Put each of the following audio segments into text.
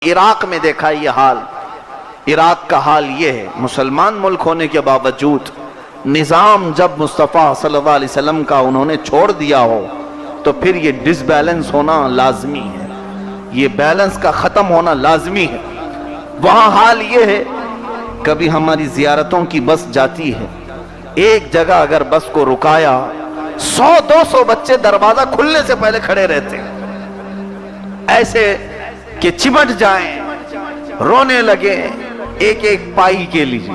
عراق میں دیکھا یہ حال، عراق کا حال یہ ہے، مسلمان ملک ہونے کے باوجود نظام جب مصطفیٰ صلی اللہ علیہ وسلم کا انہوں نے چھوڑ دیا ہو تو پھر یہ ڈس بیلنس ہونا لازمی ہے، یہ بیلنس کا ختم ہونا لازمی ہے۔ وہاں حال یہ ہے، کبھی ہماری زیارتوں کی بس جاتی ہے، ایک جگہ اگر بس کو رکایا 100-200 بچے دروازہ کھلنے سے پہلے کھڑے رہتے ہیں، ایسے کہ چمٹ جائیں، رونے لگے ایک ایک پائی کے لیے،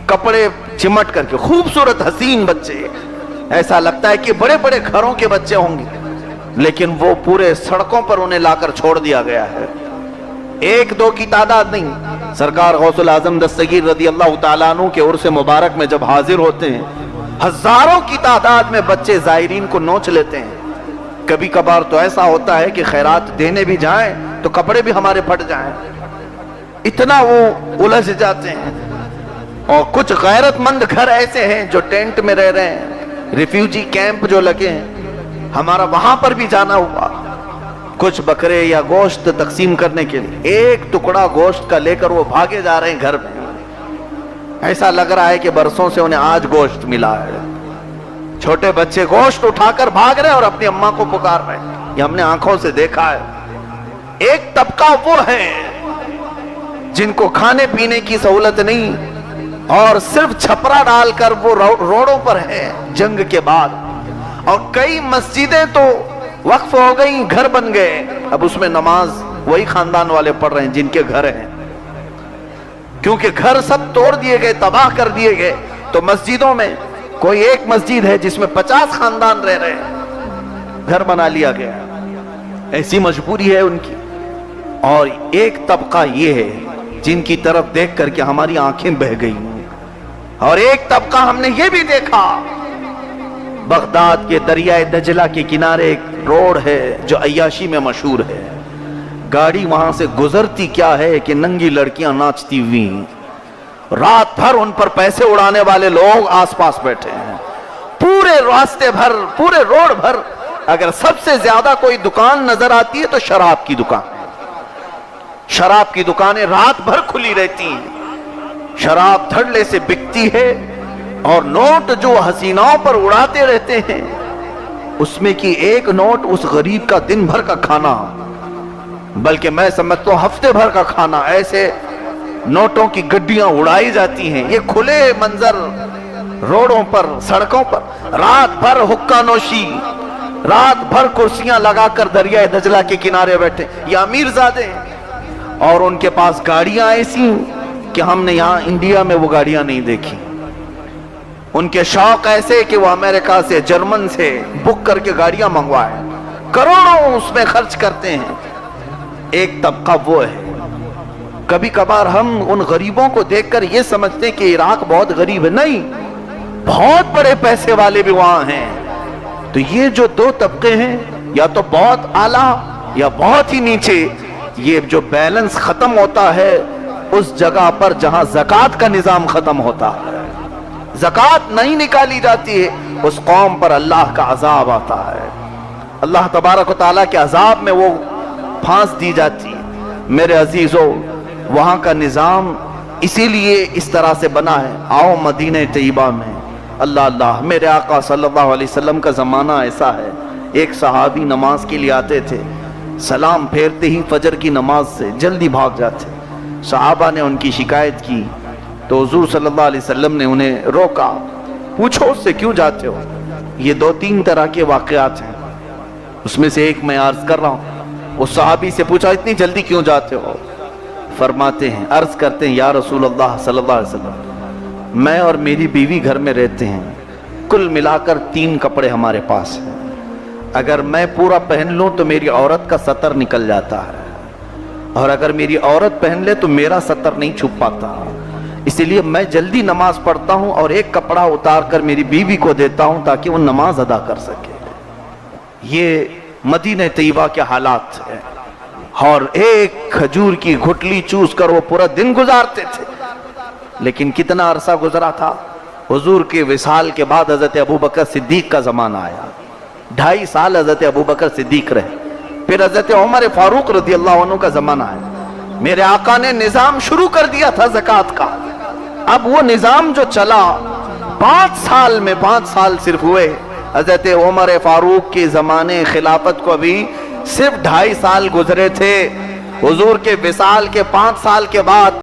کپڑے چمٹ کر کے، خوبصورت حسین بچے، ایسا لگتا ہے کہ بڑے بڑے گھروں کے بچے ہوں گے، لیکن وہ پورے سڑکوں پر انہیں لا کر چھوڑ دیا گیا ہے۔ ایک دو کی تعداد نہیں، سرکار غوث العظم دستگیر رضی اللہ تعالیٰ عنہ کے عرس مبارک میں جب حاضر ہوتے ہیں، ہزاروں کی تعداد میں بچے زائرین کو نوچ لیتے ہیں۔ کبھی کبھار تو ایسا ہوتا ہے کہ خیرات دینے بھی جائیں تو کپڑے بھی ہمارے پھٹ جائیں، اتنا وہ الجھ جاتے ہیں۔ اور کچھ غیرت مند گھر ایسے ہیں جو ٹینٹ میں رہ رہے ہیں، ریفیوجی کیمپ جو لگے ہیں، ہمارا وہاں پر بھی جانا ہوا، کچھ بکرے یا گوشت تقسیم کرنے کے لیے، ایک ٹکڑا گوشت کا لے کر وہ بھاگے جا رہے ہیں گھر میں، ایسا لگ رہا ہے کہ برسوں سے انہیں آج گوشت ملا ہے۔ چھوٹے بچے گوشت اٹھا کر بھاگ رہے اور اپنی اماں کو پکار رہے ہیں، یہ ہم نے آنکھوں سے دیکھا ہے۔ ایک طبقہ وہ ہے جن کو کھانے پینے کی سہولت نہیں اور صرف چھپرا ڈال کر وہ روڈوں پر ہے جنگ کے بعد، اور کئی مسجدیں تو وقف ہو گئی، گھر بن گئے، اب اس میں نماز وہی خاندان والے پڑھ رہے ہیں جن کے گھر ہیں، کیونکہ گھر سب توڑ دیے گئے، تباہ کر دیے گئے، تو مسجدوں میں کوئی ایک مسجد ہے جس میں 50 خاندان رہ رہے ہیں، گھر بنا لیا گیا، ایسی مجبوری ہے ان کی۔ اور ایک طبقہ یہ ہے جن کی طرف دیکھ کر کے ہماری آنکھیں بہہ گئی، اور ایک طبقہ ہم نے یہ بھی دیکھا، بغداد کے دریائے دجلہ کے کنارے ایک روڈ ہے جو عیاشی میں مشہور ہے، گاڑی وہاں سے گزرتی کیا ہے کہ ننگی لڑکیاں ناچتی ہوئی، رات بھر ان پر پیسے اڑانے والے لوگ آس پاس بیٹھے ہیں، پورے راستے بھر، پورے روڈ بھر اگر سب سے زیادہ کوئی دکان نظر آتی ہے تو شراب کی دکان، شراب کی دکانیں رات بھر کھلی رہتی ہیں، شراب دھڑلے سے بکتی ہے، اور نوٹ جو حسیناؤں پر اڑاتے رہتے ہیں، اس میں کی ایک نوٹ اس غریب کا دن بھر کا کھانا، بلکہ میں سمجھتا ہوں ہفتے بھر کا کھانا، ایسے نوٹوں کی گڈیاں اڑائی جاتی ہیں۔ یہ کھلے منظر روڈوں پر، سڑکوں پر، رات بھر حقہ نوشی، رات بھر کرسیاں لگا کر دریائے دجلہ کے کنارے بیٹھے، یہ امیر زادے ہیں، اور ان کے پاس گاڑیاں ایسی کہ ہم نے یہاں انڈیا میں وہ گاڑیاں نہیں دیکھی، ان کے شوق ایسے کہ وہ امریکہ سے، جرمن سے بک کر کے گاڑیاں منگوائے، کروڑوں اس میں خرچ کرتے ہیں۔ ایک طبقہ وہ ہے، کبھی کبھار ہم ان غریبوں کو دیکھ کر یہ سمجھتے ہیں کہ عراق بہت غریب ہے، نہیں، بہت بڑے پیسے والے بھی وہاں ہیں۔ تو یہ جو دو طبقے ہیں، یا تو بہت اعلیٰ یا بہت ہی نیچے، یہ جو بیلنس ختم ہوتا ہے اس جگہ پر جہاں زکوٰۃ کا نظام ختم ہوتا ہے، زکوٰۃ نہیں نکالی جاتی ہے، اس قوم پر اللہ کا عذاب آتا ہے، اللہ تبارک و تعالیٰ کے عذاب میں وہ پھانس دی جاتی ہے۔ میرے عزیزو، وہاں کا نظام اسی لیے اس طرح سے بنا ہے۔ آؤ مدینہ طیبہ میں، اللہ اللہ، میرے آقا صلی اللہ علیہ وسلم کا زمانہ ایسا ہے، ایک صحابی نماز کے لیے آتے تھے، سلام پھیرتے ہی فجر کی نماز سے جلدی بھاگ جاتے، صحابہ نے ان کی شکایت کی تو حضور صلی اللہ علیہ وسلم نے انہیں روکا، پوچھو اس سے کیوں جاتے ہو؟ یہ 2-3 طرح کے واقعات ہیں، اس میں سے ایک میں عرض کر رہا ہوں۔ اس صحابی سے پوچھا اتنی جلدی کیوں جاتے ہو؟ فرماتے ہیں، عرض کرتے ہیں، یا رسول اللہ صلی اللہ علیہ وسلم، میں اور میری بیوی گھر میں رہتے ہیں، کل ملا کر 3 کپڑے ہمارے پاس ہیں، اگر میں پورا پہن لوں تو میری عورت کا سطر نکل جاتا ہے، اور اگر میری عورت پہن لے تو میرا سطر نہیں چھپ پاتا، اسی لیے میں جلدی نماز پڑھتا ہوں اور ایک کپڑا اتار کر میری بیوی کو دیتا ہوں تاکہ وہ نماز ادا کر سکے۔ یہ مدینہ طیبہ کے حالات ہیں، اور ایک کھجور کی گھٹلی چوس کر وہ پورا دن گزارتے تھے، لیکن کتنا عرصہ گزرا تھا، حضور کے وصال کے بعد حضرت ابوبکر صدیق کا زمانہ آیا، 2.5 سال حضرت ابوبکر صدیق رہے، پھر حضرت عمر فاروق رضی اللہ عنہ کا زمانہ آیا، میرے آقا نے نظام شروع کر دیا تھا زکوٰۃ کا. اب وہ نظام جو چلا 5 سال صرف ہوئے. حضرت عمر فاروق کے زمانے خلافت کو ابھی صرف 2.5 سال گزرے تھے. حضور کے وصال کے 5 سال کے بعد